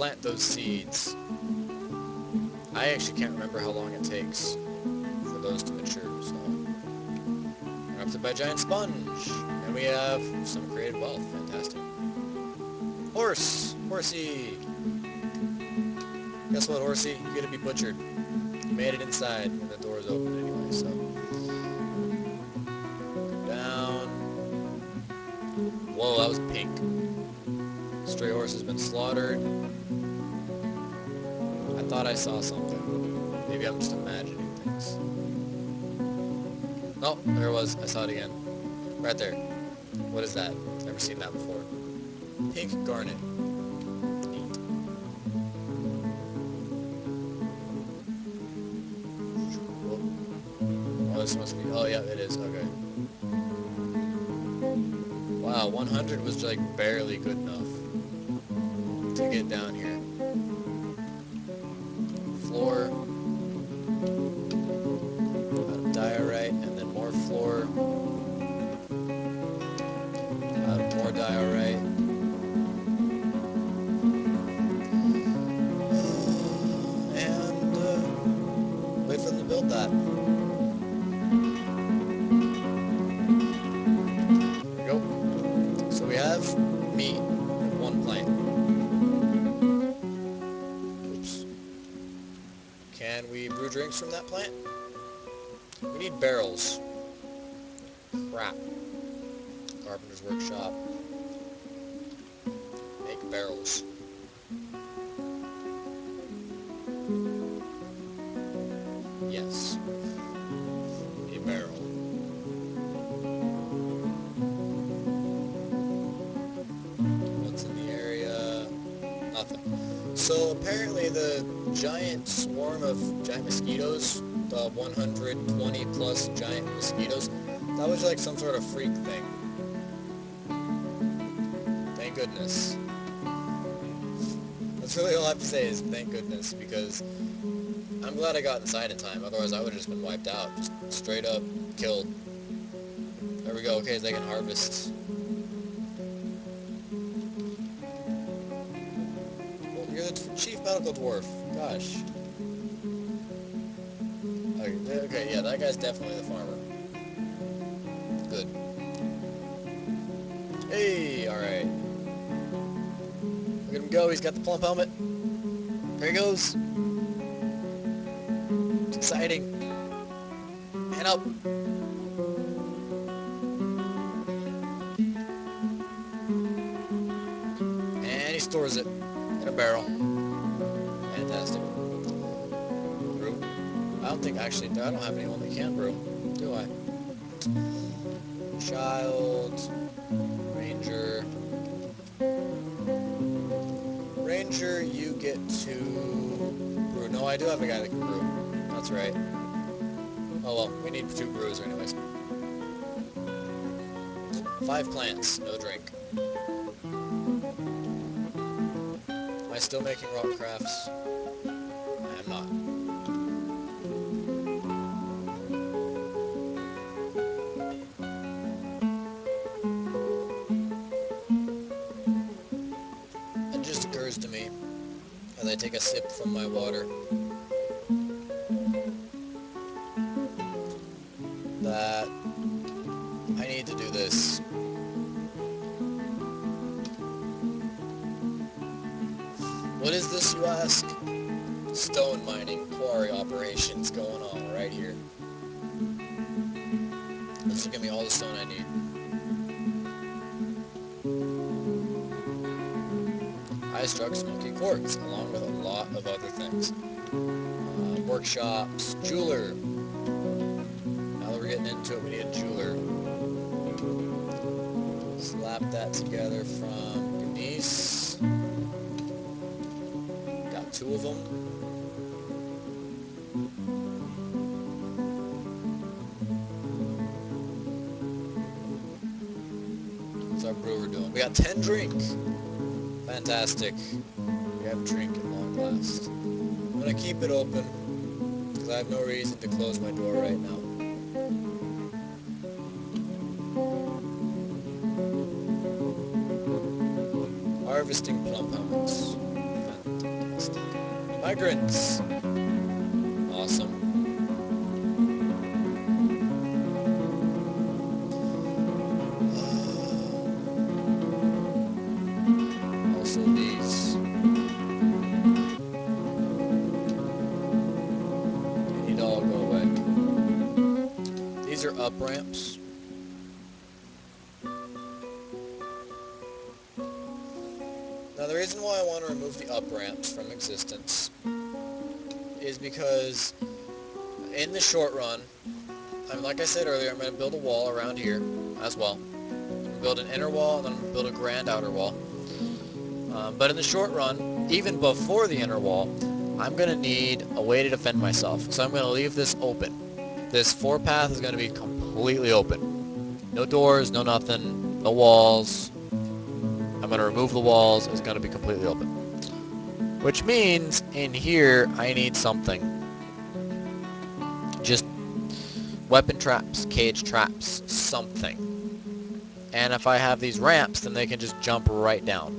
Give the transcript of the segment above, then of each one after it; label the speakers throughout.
Speaker 1: plant those seeds. I actually can't remember how long it takes for those to mature, so... Interrupted by giant sponge! And we have some created wealth. Fantastic. Horse! Horsey! Guess what, Horsey? You're gonna be butchered. You made it inside, and the door is open anyway, so... Go down... Whoa, that was pink. Stray horse has been slaughtered. I thought I saw something. Maybe I'm just imagining things. Oh, there it was. I saw it again. Right there. What is that? Never seen that before. Pink garnet. Neat. Whoop. Oh, this must be... Oh, yeah, it is. Okay. Wow, 100 was, like, barely good enough to get down here. Floor. Out of diorite, and then more floor. Out of more diorite. And, wait for them to build that. There we go. So we have meat in one plant. Oops. Can we brew drinks from that plant? We need barrels. Crap. Carpenter's workshop. Make barrels. Yes. A barrel. What's in the area? Nothing. So apparently the giant swarm of giant mosquitoes, the 120 plus giant mosquitoes, that was like some sort of freak thing. Thank goodness. That's really all I have to say is thank goodness, because I'm glad I got inside in time, otherwise I would have just been wiped out. Just straight up killed. There we go, okay, they can harvest. Well, you're the chief medical dwarf. Gosh. Okay, yeah, that guy's definitely the farmer. Good. Hey, alright. Look at him go, he's got the plump helmet. There he goes. It's exciting. Man up. And he stores it in a barrel. Fantastic. Brew. I don't think, actually, I don't have anyone that can brew, do I? Child. Ranger. Ranger, you get to brew. No, I do have a guy that can brew. That's right. Oh well, we need 2 brews anyways. 5 plants, no drink. Am I still making rock crafts? I am not. It just occurs to me, as I take a sip from my water, that I need to do this. What is this, you ask? Stone mining quarry operations going on right here. This will give me all the stone I need. I struck smoky quartz, along with a lot of other things. Workshops, jeweler. Now that we're getting into it, we need a jeweler. Slap that together from Denise. Got 2 of them. What's our brewer doing? We got 10 drink. Fantastic. We have drink at long last. I'm gonna keep it open because I have no reason to close my door right now. Harvesting plump helmets. migrants. Awesome. Also these. They need to all go away. These are up ramps. Now the reason why I want to remove the up ramps from existence is because in the short run, I mean, like I said earlier, I'm going to build a wall around here as well. I'm going to build an inner wall and then I'm going to build a grand outer wall. But in the short run, even before the inner wall, I'm going to need a way to defend myself. So I'm going to leave this open. This four-path is going to be completely open. No doors, no nothing, no walls. I'm going to remove the walls. It's going to be completely open. Which means in here, I need something. Just weapon traps, cage traps, something. And if I have these ramps, then they can just jump right down.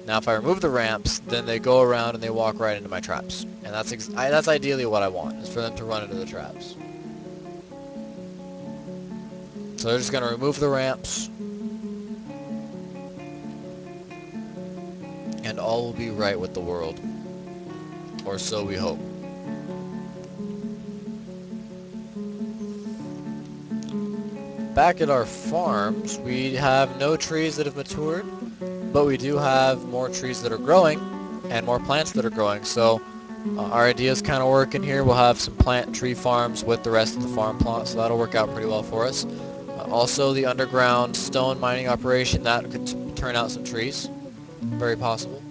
Speaker 1: Now if I remove the ramps, then they go around and they walk right into my traps. And that's ideally what I want, is for them to run into the traps. So they're just going to remove the ramps. And all will be right with the world. Or so we hope. Back at our farms, we have no trees that have matured, but we do have more trees that are growing and more plants that are growing. So our ideas kind of work in here. We'll have some plant tree farms with the rest of the farm plots, so that'll work out pretty well for us. Also the underground stone mining operation, that could turn out some trees. Very possible.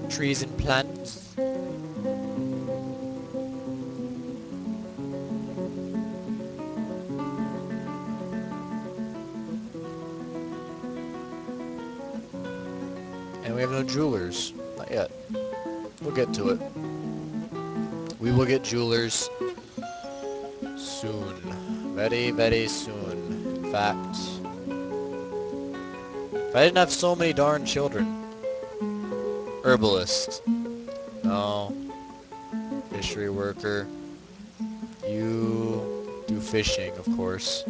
Speaker 1: Trees and plants. And we have no jewelers. Not yet. We'll get to it. We will get jewelers soon. Very, very soon. In fact, if I didn't have so many darn children. Herbalist. No. Fishery worker. You do fishing, of course.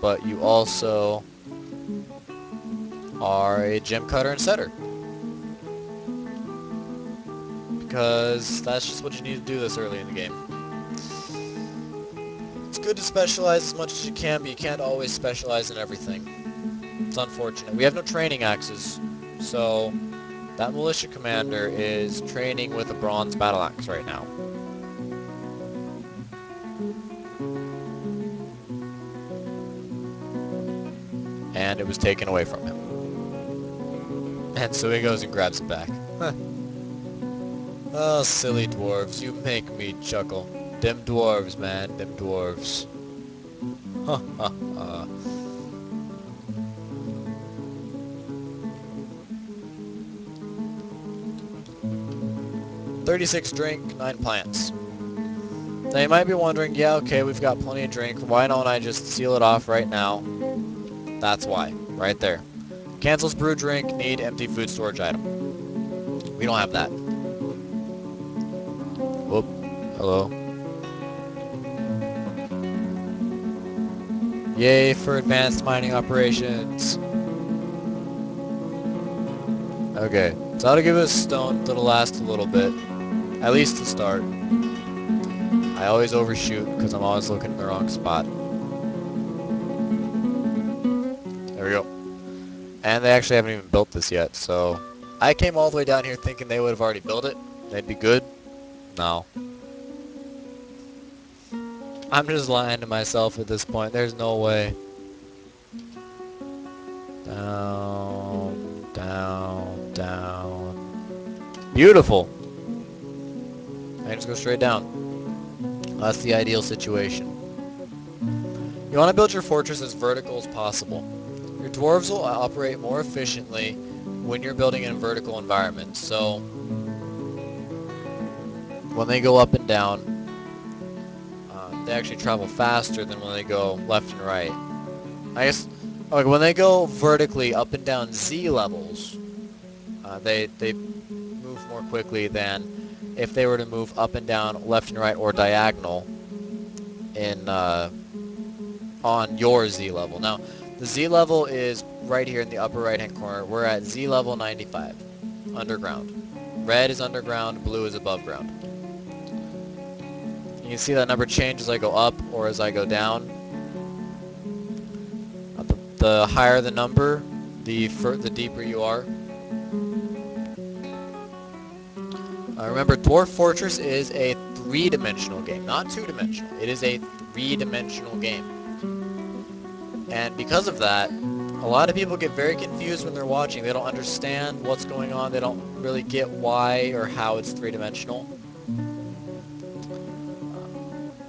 Speaker 1: But you also are a gem cutter and setter. Because that's just what you need to do this early in the game. It's good to specialize as much as you can, but you can't always specialize in everything. It's unfortunate. We have no training axes, so that militia commander is training with a bronze battle axe right now. And it was taken away from him. And so he goes and grabs it back. Oh, silly dwarves, you make me chuckle. Them dwarves, man, them dwarves. Ha ha ha. $36 drink, 9 plants. Now you might be wondering, yeah, okay, we've got plenty of drink. Why don't I just seal it off right now? That's why, right there. Cancels brew drink, need empty food storage item. We don't have that. Whoop. Hello. Yay for advanced mining operations. Okay, so that'll give us stone that'll last a little bit. At least to start. I always overshoot because I'm always looking in the wrong spot. There we go. And they actually haven't even built this yet, so I came all the way down here thinking they would have already built it. They'd be good. No. I'm just lying to myself at this point. There's no way. Down, down, down. Beautiful. I can just go straight down. That's the ideal situation. You want to build your fortress as vertical as possible. Your dwarves will operate more efficiently when you're building in a vertical environment. So when they go up and down, they actually travel faster than when they go left and right. I guess, like when they go vertically up and down Z levels, They move more quickly than if they were to move up and down, left and right, or diagonal in on your Z level. Now, the Z level is right here in the upper right hand corner. We're at Z level 95, underground. Red is underground, blue is above ground. You can see that number change as I go up or as I go down. The higher the number, the deeper you are. Remember, Dwarf Fortress is a three-dimensional game, not two-dimensional. It is a three-dimensional game. And because of that, a lot of people get very confused when they're watching. They don't understand what's going on. They don't really get why or how it's three-dimensional.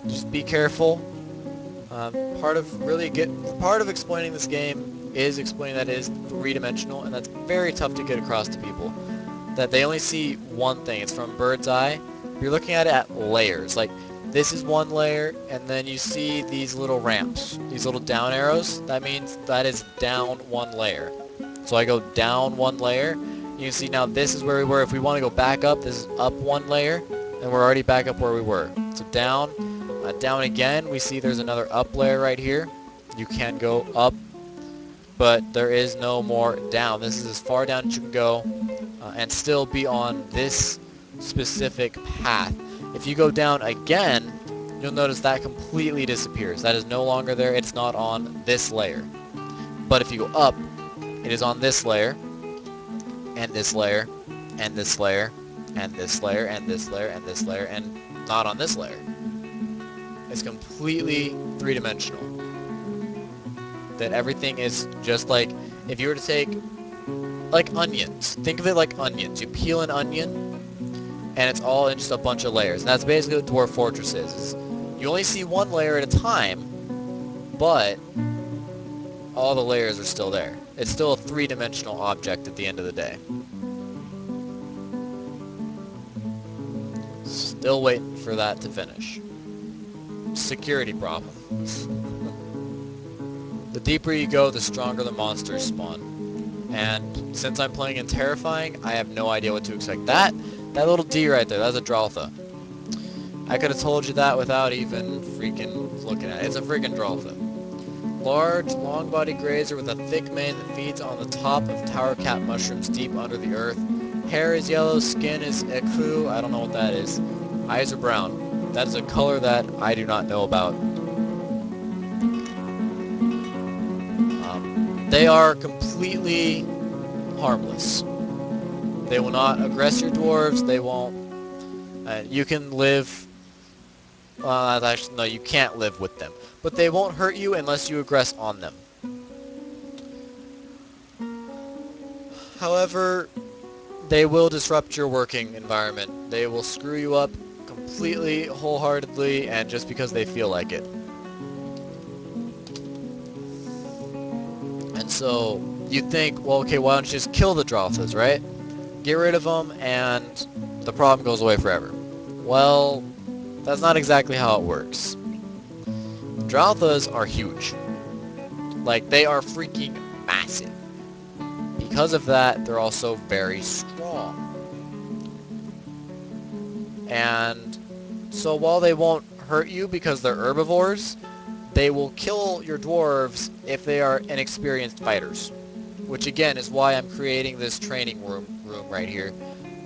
Speaker 1: Just be careful. Part of explaining this game is explaining that it is three-dimensional, and that's very tough to get across to people. That they only see one thing. It's from bird's eye. You're looking at it at layers. Like, this is one layer, and then you see these little ramps, these little down arrows. That means that is down one layer. So I go down one layer. You can see now this is where we were. If we want to go back up, this is up one layer, and we're already back up where we were. So down, down again. We see there's another up layer right here. You can go up, but there is no more down. This is as far down as you can go, and still be on this specific path. If you go down again, you'll notice that completely disappears. That is no longer there. It's not on this layer. But if you go up, it is on this layer, and this layer, and this layer, and this layer, and this layer, and this layer, and not on this layer. It's completely three-dimensional. That everything is just like, if you were to take, like onions. Think of it like onions. You peel an onion, and it's all in just a bunch of layers. And that's basically what Dwarf Fortress is you only see one layer at a time, but all the layers are still there. It's still a three-dimensional object at the end of the day. Still waiting for that to finish. Security problem. The deeper you go, the stronger the monsters spawn. And since I'm playing in Terrifying, I have no idea what to expect. That little D right there, that's a Draltha. I could have told you that without even freaking looking at it. It's a freaking Draltha. Large, long-bodied grazer with a thick mane that feeds on the top of tower cap mushrooms deep under the earth. Hair is yellow, skin is ecru, I don't know what that is. Eyes are brown. That is a color that I do not know about. They are completely harmless. They will not aggress your dwarves. They won't. You can live. Actually, no, you can't live with them. But they won't hurt you unless you aggress on them. However, they will disrupt your working environment. They will screw you up completely, wholeheartedly, and just because they feel like it. And so, you'd think, well, okay, why don't you just kill the Dralthas, right? Get rid of them, and the problem goes away forever. Well, that's not exactly how it works. Dralthas are huge. Like, they are freaking massive. Because of that, they're also very strong. And so while they won't hurt you because they're herbivores, they will kill your dwarves if they are inexperienced fighters. Which again is why I'm creating this training room right here.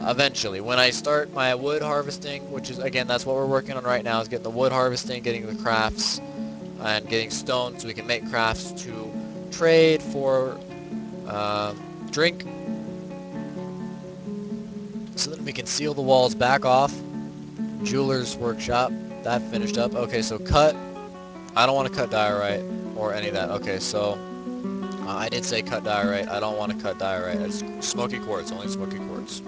Speaker 1: Eventually, when I start my wood harvesting, which is, again, that's what we're working on right now, is getting the wood harvesting, getting the crafts, and getting stone so we can make crafts to trade for drink. So then we can seal the walls back off. Jeweler's workshop, that finished up. Okay, so cut. I don't want to cut diorite or any of that. Okay, so I did say cut diorite. I don't want to cut diorite. It's smoky quartz, only smoky quartz.